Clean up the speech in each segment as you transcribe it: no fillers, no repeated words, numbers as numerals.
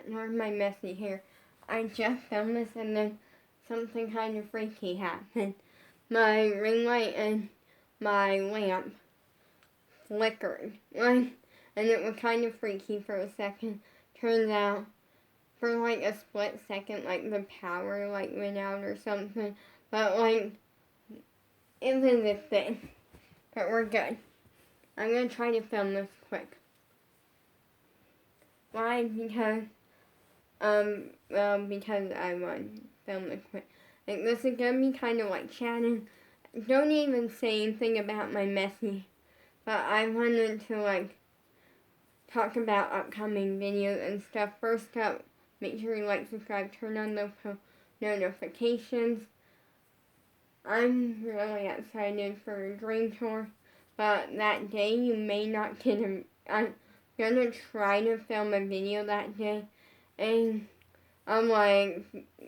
Ignore my messy hair. I just filmed this and then something kind of freaky happened. My ring light and my lamp flickered. And it was kind of freaky for a second. Turns out, for like a split second, like the power like went out or something. But like, it was a thing. But we're good. I'm gonna try to film this quick. Why? Because because I want to film it quick. Like, this is gonna be kind of like chatting. Don't even say anything about my messy, but I wanted to like talk about upcoming videos and stuff. First up, make sure you like, subscribe, turn on those notifications. I'm really excited for a dream tour, but that day you may not get I'm gonna try to film a video that day, and I'm like,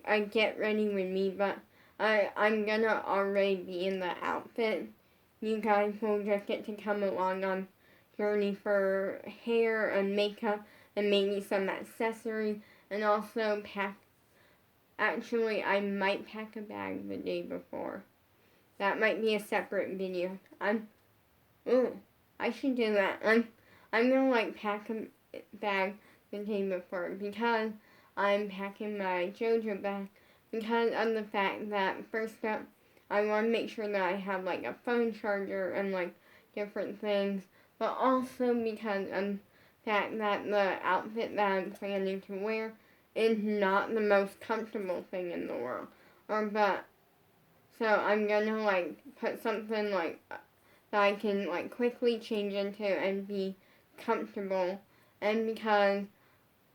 I get ready with me, but I'm gonna already be in the outfit. You guys will just get to come along on journey for hair and makeup and maybe some accessories, and also pack. Actually, I might pack a bag the day before. That might be a separate video. I should do that. I'm gonna like pack a bag the day before because I'm packing my JoJo bag because of the fact that first up, I want to make sure that I have like a phone charger and like different things, but also because of the fact that the outfit that I'm planning to wear is not the most comfortable thing in the world. So I'm gonna like put something like that I can like quickly change into and be comfortable, and because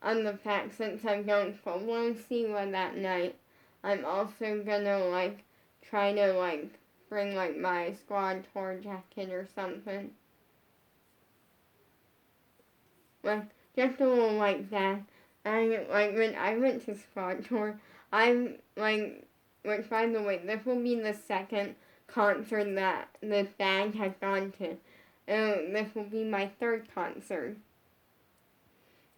on the fact since I'm going for one Siwa that night, I'm also gonna like try to like bring like my squad tour jacket or something. Like just a little like that. And like when I went to squad tour, I'm like, which by the way, this will be the second concert that this band has gone to. This will be my third concert.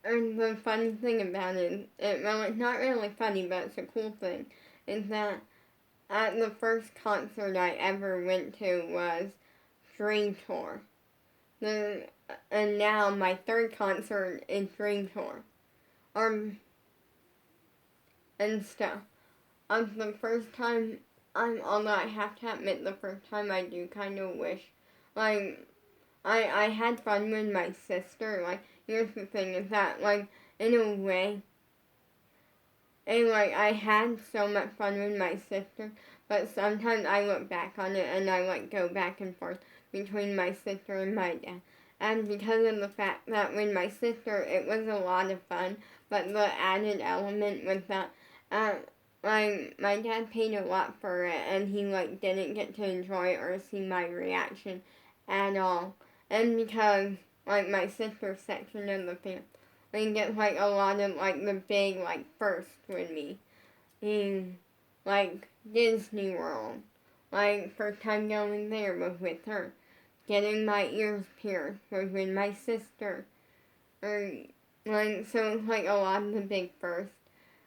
And the funny thing about it, well, it's not really funny, but it's a cool thing, is that at the first concert I ever went to was Dream Tour. And now my third concert is Dream Tour. And stuff. The first time, although I have to admit, the first time I do kind of wish, like, I had fun with my sister. Like, here's the thing, is that, like, in a way, and, like, I had so much fun with my sister, but sometimes I look back on it and I, like, go back and forth between my sister and my dad. And because of the fact that with my sister, it was a lot of fun, but the added element was that, like, my dad paid a lot for it, and he, like, didn't get to enjoy it or see my reaction at all. And because, like, my sister's section of the family gets, like, a lot of, like, the big, like, first with me. Like, Disney World. Like, first time going there was with her. Getting my ears pierced was with my sister. Or, like, so it's, like, a lot of the big first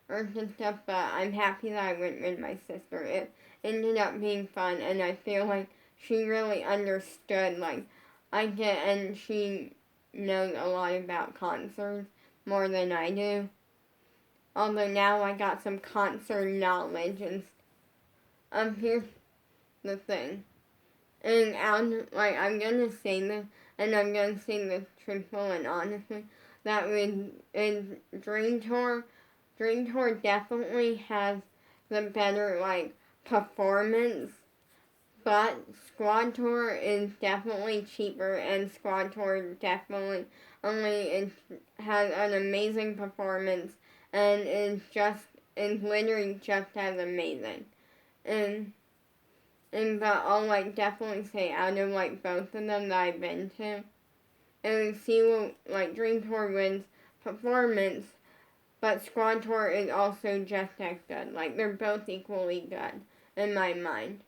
and stuff, but I'm happy that I went with my sister. It ended up being fun, and I feel like she really understood, like, and she knows a lot about concerts more than I do. Although now I got some concert knowledge, and here's the thing. And I'm gonna say this, and I'm gonna say this truthful and honestly, that in Dream Tour definitely has the better, like, performance, but Squad Tour is definitely cheaper, and Squad Tour definitely has an amazing performance, and is literally just as amazing. But I'll, like, definitely say out of, like, both of them that I've been to, and like, Dream Tour wins performance, but Squad Tour is also just as good. Like, they're both equally good, in my mind.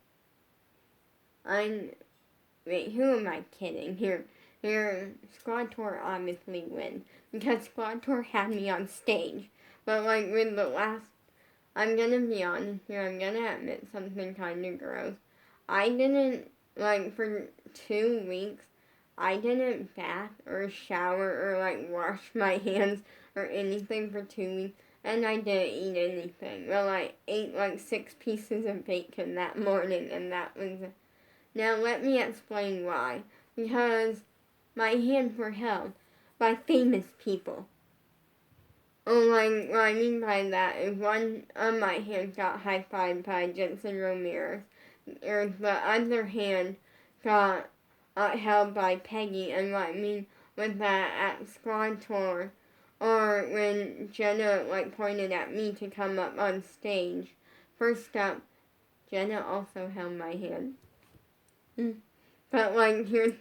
Wait, who am I kidding? Here, Squad Tour obviously wins. because Squad Tour had me on stage. But like with the last, I'm gonna be honest here, I'm gonna admit something kind of gross. I didn't, like for 2 weeks, I didn't bath or shower or like wash my hands or anything for 2 weeks. And I didn't eat anything. Well, I ate like 6 pieces of bacon that morning, and that was it. Now let me explain why. Because my hands were held by famous people. Oh, like, what I mean by that is one of my hands got high-fived by Jensen Ramirez. Or the other hand got held by Peggy. And what I mean with that at Squad Tour, or when Jenna like pointed at me to come up on stage. First up, Jenna also held my hand. But like here's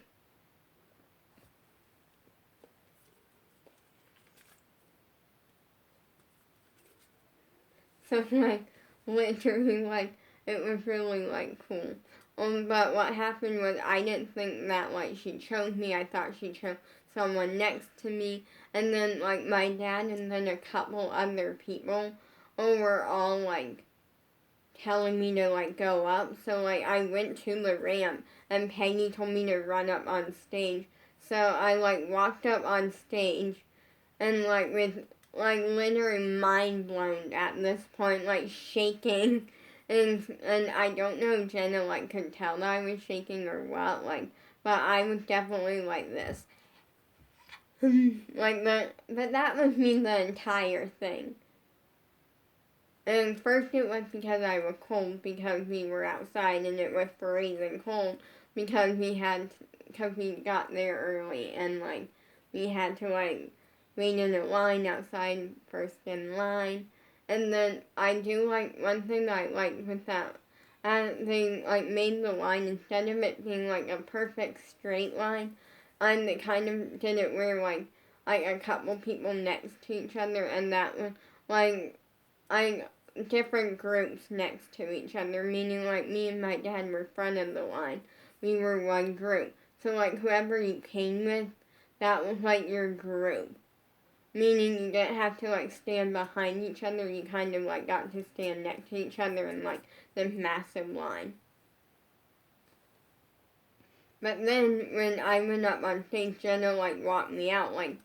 so like literally like it was really like cool. But what happened was I didn't think that like she chose me. I thought she chose someone next to me, and then like my dad and then a couple other people were all like telling me to like go up. So like I went to the ramp and Peggy told me to run up on stage. So I like walked up on stage and like with like literally mind blown at this point, like shaking. And I don't know if Jenna like could tell that I was shaking or what, like, but I was definitely like this. But that was me the entire thing. And first it was because I was cold because we were outside and it was freezing cold because we got there early and like we had to like wait in a line outside first in line. And then I do like one thing that I liked was that they like made the line instead of it being like a perfect straight line, and they kind of did it where like a couple people next to each other, and that was like I different groups next to each other, meaning like me and my dad were front of the line. We were one group. So like whoever you came with, that was like your group. Meaning you didn't have to like stand behind each other, you kind of like got to stand next to each other in like this massive line. But then when I went up on stage, Jenna like walked me out, like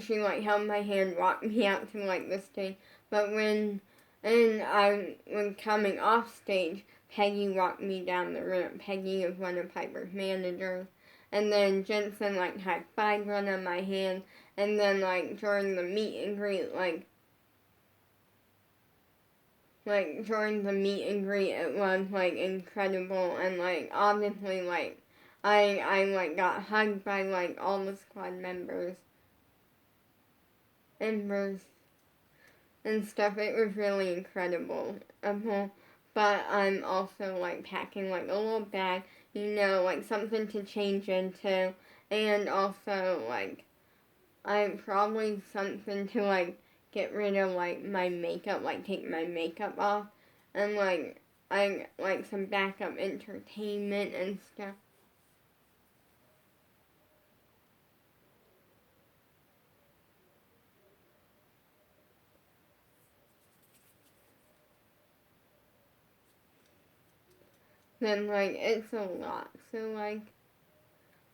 she like held my hand, walked me out to like the stage. But when I was coming off stage, Peggy walked me down the ramp. Peggy is one of Piper's managers. And then Jensen like high-fived one of my hands. And then like during the meet and greet, during the meet and greet, it was like incredible. And like obviously like I like got hugged by like all the squad members and stuff. It was really incredible. But I'm also like packing like a little bag, like something to change into, and also like I'm probably something to like get rid of like my makeup, like take my makeup off, and like I like some backup entertainment and stuff. Then like it's a lot, so like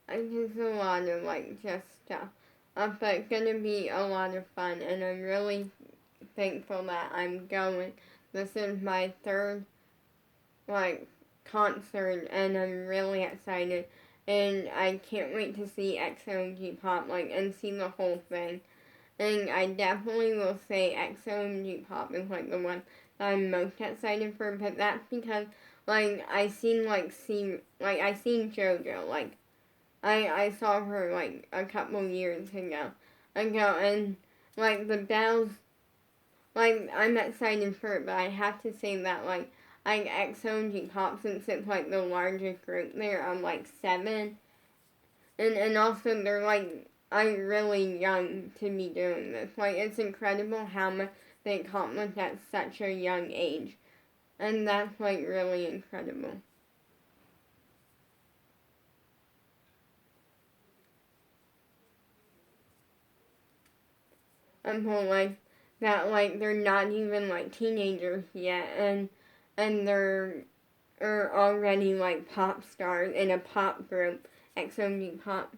it's a lot of like just stuff. But it's gonna be a lot of fun, and I'm really thankful that I'm going. This is my third like concert, and I'm really excited, and I can't wait to see EXO G Pop and see the whole thing. And I definitely will say EXO G Pop is like the one that I'm most excited for, but that's because I seen I seen JoJo I saw her like a couple years ago, and like the bells, I'm excited for it, but I have to say that EXO and J-pop, since it's like the largest group there, I'm like 7, and also they're I'm really young to be doing this. It's incredible how much they accomplished at such a young age, and that's really incredible. people like that, like they're not even like teenagers yet, and they're are already like pop stars in a pop group, XOG Pop.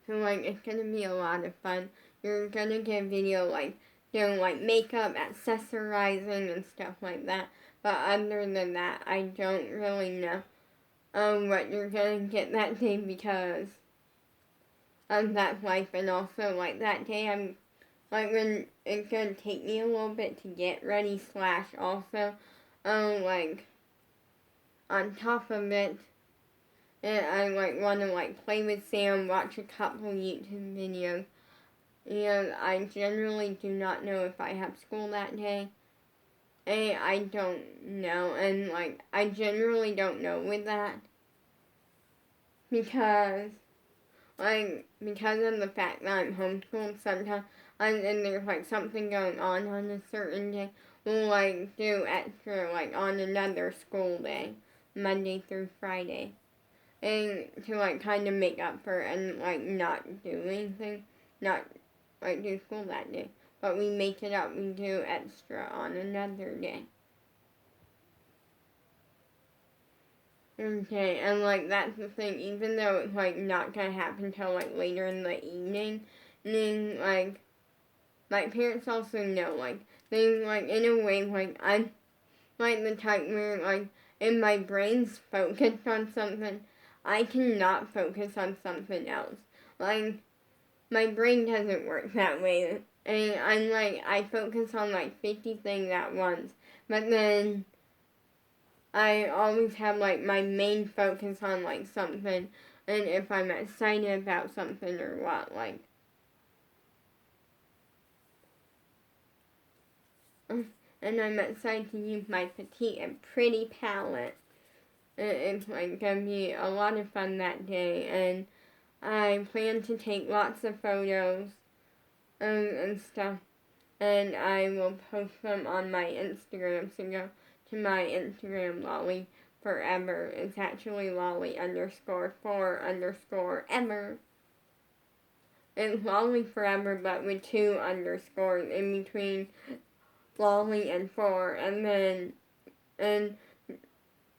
So like it's gonna be a lot of fun. You're gonna get a video like doing like makeup, accessorizing and stuff like that. But other than that, I don't really know what you're gonna get that day because of that life, and also like that day I'm like when it's gonna take me a little bit to get ready slash also like on top of it, and I like want to like play with Sam, watch a couple YouTube videos, and I generally do not know if I have school that day. And I don't know, and like I generally don't know with that because because of the fact that I'm homeschooled sometimes, and there's like something going on a certain day, we'll like do extra like on another school day, Monday through Friday, and to like kind of make up for it and like not do anything, not like do school that day, but we make it up, we do extra on another day. Okay, and like that's the thing, even though it's like not gonna happen until like later in the evening, and then like my parents also know, like they like in a way like I'm like the type where like if my brain's focused on something, I cannot focus on something else. Like my brain doesn't work that way, and I'm like I focus on like 50 things at once, but then I always have like my main focus on like something, and if I'm excited about something or what, like. And I'm excited to use my petite and pretty palette. It's like gonna be a lot of fun that day, and I plan to take lots of photos and stuff, and I will post them on my Instagram. So go to my Instagram, Lolly Forever. It's actually Lolly_4_ever. It's Lolly Forever, but with 2 underscores in between Lolly and 4, and then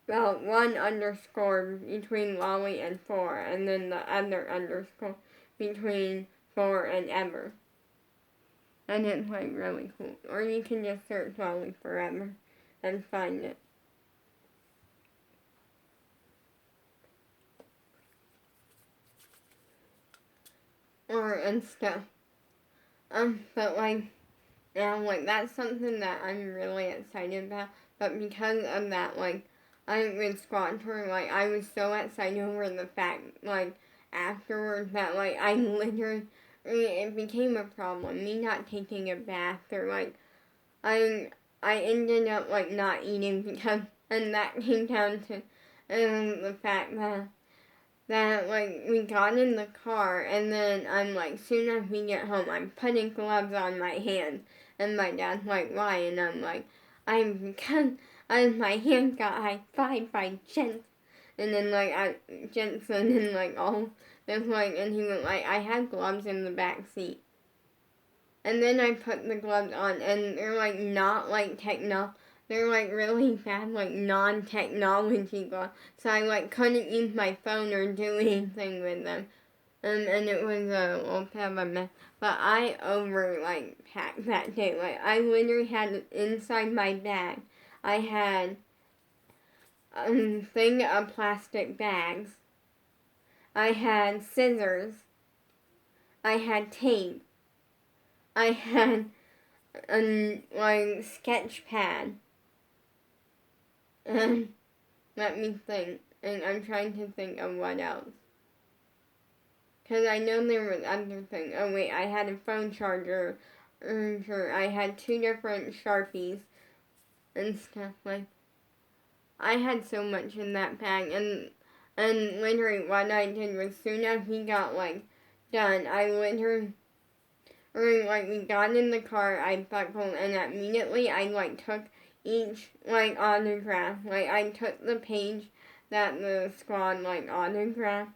about 1 underscore between Lolly and 4, and then the other underscore between 4 and ever. And it's like really cool. Or you can just search Lolly Forever and find it. Or and stuff. But like now, like that's something that I'm really excited about. But because of that, like I with Squad Tour, like I was so excited over the fact, like afterwards that like I literally it became a problem. Me not taking a bath or like I ended up like not eating because and that came down to the fact that like we got in the car and then I'm like soon as we get home I'm putting gloves on my hands and my dad's like why and I'm like because my hands got high-fived by Jensen and then like Jensen and like all this like and he went like I had gloves in the back seat. And then I put the gloves on, and they're like not like they're like really bad, like non-technology gloves. So I like couldn't use my phone or do anything with them. And it was a little bit of a mess. But I like packed that day. Like I literally had inside my bag, I had a thing of plastic bags. I had scissors. I had tape. I had like sketch pad. And let me think. And I'm trying to think of what else. Because I know there was other things. Oh wait, I had a phone charger. I had 2 different Sharpies and stuff like. I had so much in that bag, and literally what I did was soon as we got like done, I literally. Or like we got in the car, I buckled, and immediately I like took each like autograph. Like I took the page that the squad like autographed.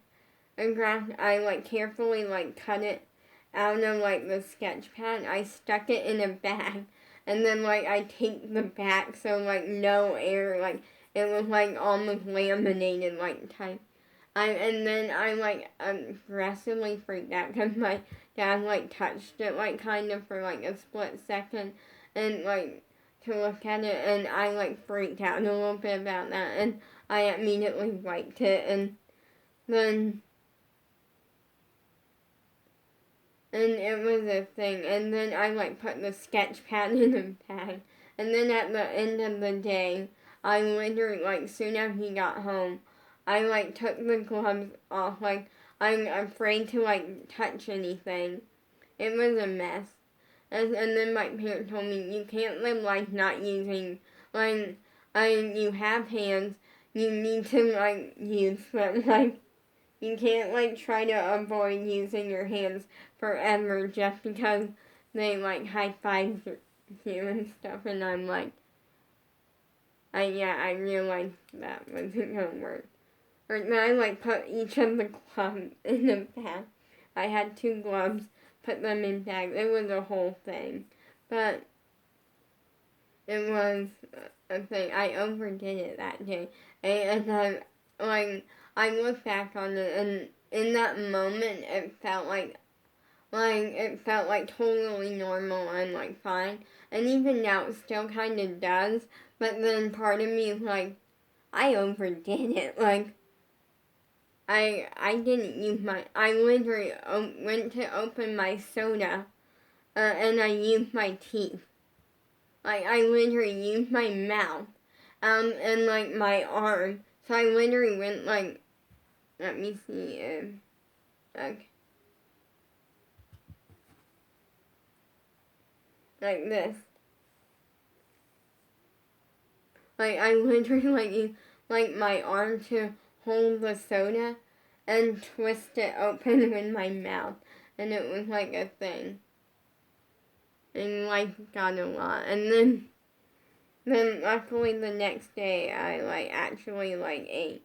I like carefully like cut it out of like the sketch pad, I stuck it in a bag, and then like I taped the back so like no air, like it was like almost laminated like type. And then I like aggressively freaked out because my dad like touched it like kind of for like a split second, and like to look at it, and I like freaked out a little bit about that, and I immediately wiped it, and then and it was a thing, and then I like put the sketch pad in a bag, and then at the end of the day, I literally like soon after he got home, I like took the gloves off, like I'm afraid to like touch anything. It was a mess, and then my parents told me you can't live life not using like you have hands, you need to like use them like you can't like try to avoid using your hands forever just because they like high five you and stuff, and I'm like, I realized that wasn't gonna work. Or then I like put each of the gloves in a bag. I had 2 gloves, put them in bags. It was a whole thing, but it was a thing. I overdid it that day, and I look back on it, and in that moment, it felt like totally normal and like fine. And even now, it still kind of does. But then part of me is like, I overdid it. Like I didn't use my. I literally went to open my soda, and I used my teeth. Like I literally used my mouth, and like my arm. So I literally went like, let me see, okay, like this. Like I literally like used like my arm to hold the soda, and twist it open with my mouth, and it was like a thing. And life got a lot, and then luckily the next day I like actually like ate.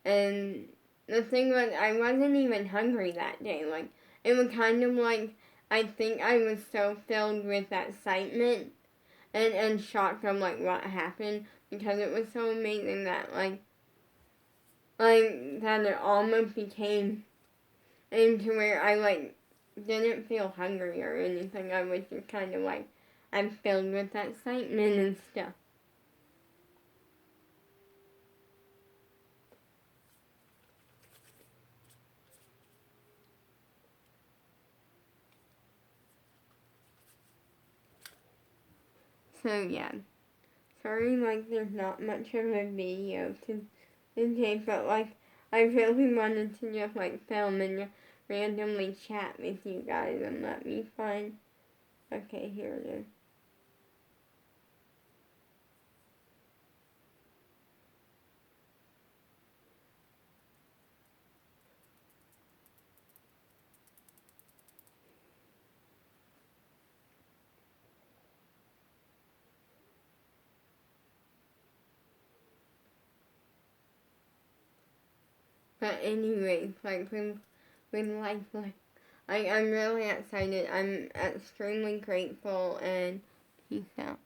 And the thing was, I wasn't even hungry that day. Like, it was kind of like, I think I was so filled with excitement and shocked of, like, what happened. Because it was so amazing that, that it almost became into where I, like, didn't feel hungry or anything. I was just kind of like, I'm filled with excitement and stuff. So, yeah. Sorry, like, there's not much of a video today, but, like, I really wanted to just, like, film and randomly chat with you guys and let me find. Okay, here it is. But anyway, like, with like, I'm really excited. I'm extremely grateful, and peace out.